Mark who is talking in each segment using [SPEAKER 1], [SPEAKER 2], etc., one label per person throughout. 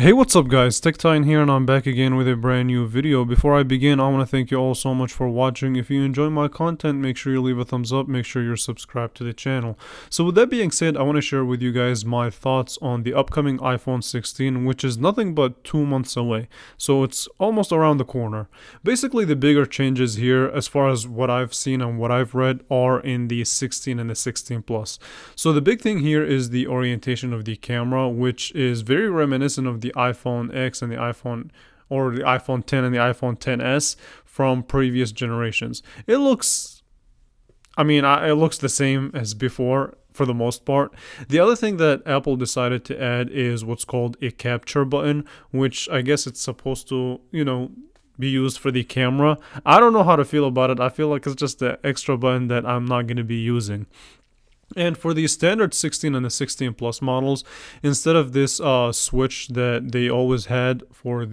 [SPEAKER 1] Hey, what's up guys, TechTitan here and I'm back again with a brand new video. Before I begin, I want to thank you all so much for watching. If you enjoy my content, make sure you leave a thumbs up, make sure you're subscribed to the channel. So with that being said, I want to share with you guys my thoughts on the upcoming iPhone 16, which is nothing but 2 months away. So it's almost around the corner. Basically, the bigger changes here, as far as what I've seen and what I've read, are in the 16 and the 16 Plus. So the big thing here is the orientation of the camera, which is very reminiscent of the iPhone X and the iPhone or the iPhone 10 and the iPhone 10s from previous generations. It looks it looks the same as before for the most part. The other thing that Apple decided to add is what's called a capture button, which I guess it's supposed to, be used for the camera. I don't know how to feel about it. I feel like it's just an extra button that I'm not going to be using. And for the standard 16 and the 16 Plus models, instead of this switch that they always had for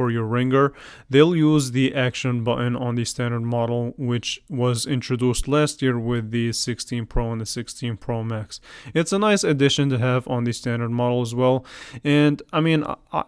[SPEAKER 1] your ringer, they'll use the action button on the standard model, which was introduced last year with the 16 Pro and the 16 Pro Max. It's a nice addition to have on the standard model as well, and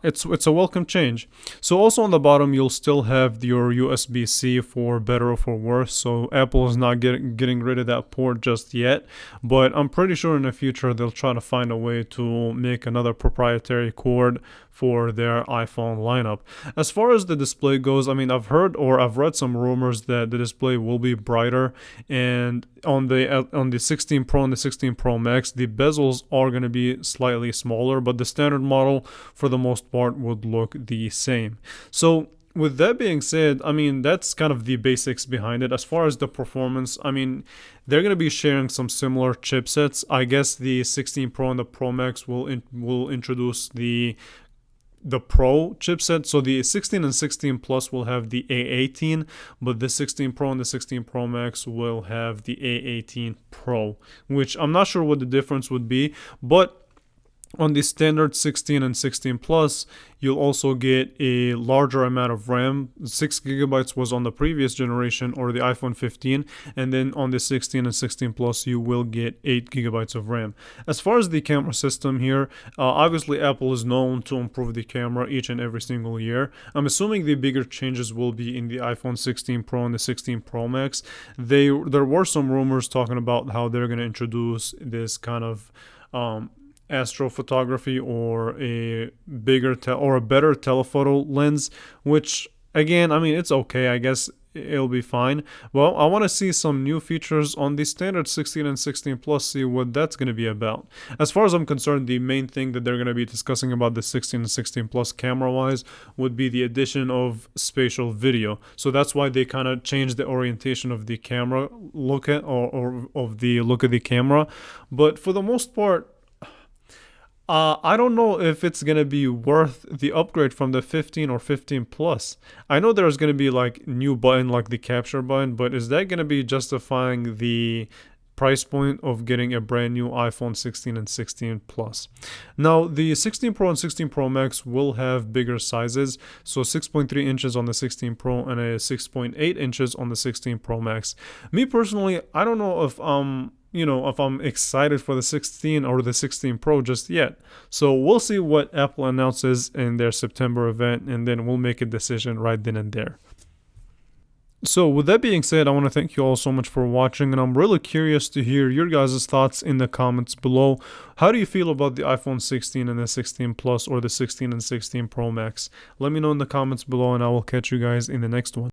[SPEAKER 1] it's a welcome change. So also on the bottom, you'll still have your USB-C for better or for worse. So Apple is not getting rid of that port just yet, but I'm pretty sure in the future they'll try to find a way to make another proprietary cord for their iPhone lineup. As far as the display goes, I've heard or I've read some rumors that the display will be brighter, and on the 16 Pro and the 16 Pro Max, the bezels are going to be slightly smaller, but the standard model for the most part would look the same. So with that being said, that's kind of the basics behind it. As far as the performance, they're going to be sharing some similar chipsets. I guess the 16 Pro and the Pro Max will introduce the Pro chipset. So the 16 and 16 Plus will have the A18, but the 16 Pro and the 16 Pro Max will have the A18 Pro, which I'm not sure what the difference would be, but on the standard 16 and 16 Plus, you'll also get a larger amount of RAM. 6 gigabytes was on the previous generation or the iPhone 15, and then on the 16 and 16 Plus, you will get 8 gigabytes of RAM. As far as the camera system here, obviously Apple is known to improve the camera each and every single year. I'm assuming the bigger changes will be in the iPhone 16 Pro and the 16 Pro Max. There were some rumors talking about how they're going to introduce this kind of astrophotography or a better telephoto lens, which again, it's okay. I guess it'll be fine. Well, I want to see some new features on the standard 16 and 16 Plus, see what that's going to be about. As far as I'm concerned, the main thing that they're going to be discussing about the 16 and 16 Plus camera-wise would be the addition of spatial video. So that's why they kind of changed the orientation of the camera look at or of the look of the camera. But for the most part, I don't know if it's going to be worth the upgrade from the 15 or 15 Plus. I know there's going to be like new button like the capture button, but is that going to be justifying the price point of getting a brand new iPhone 16 and 16 Plus? Now, the 16 Pro and 16 Pro Max will have bigger sizes, so 6.3 inches on the 16 Pro and a 6.8 inches on the 16 Pro Max. Me personally, I don't know if if I'm excited for the 16 or the 16 Pro just yet. So we'll see what Apple announces in their September event, and then we'll make a decision right then and there. So with that being said, I want to thank you all so much for watching, and I'm really curious to hear your guys' thoughts in the comments below. How do you feel about the iPhone 16 and the 16 Plus or the 16 and 16 Pro Max? Let me know in the comments below, and I will catch you guys in the next one.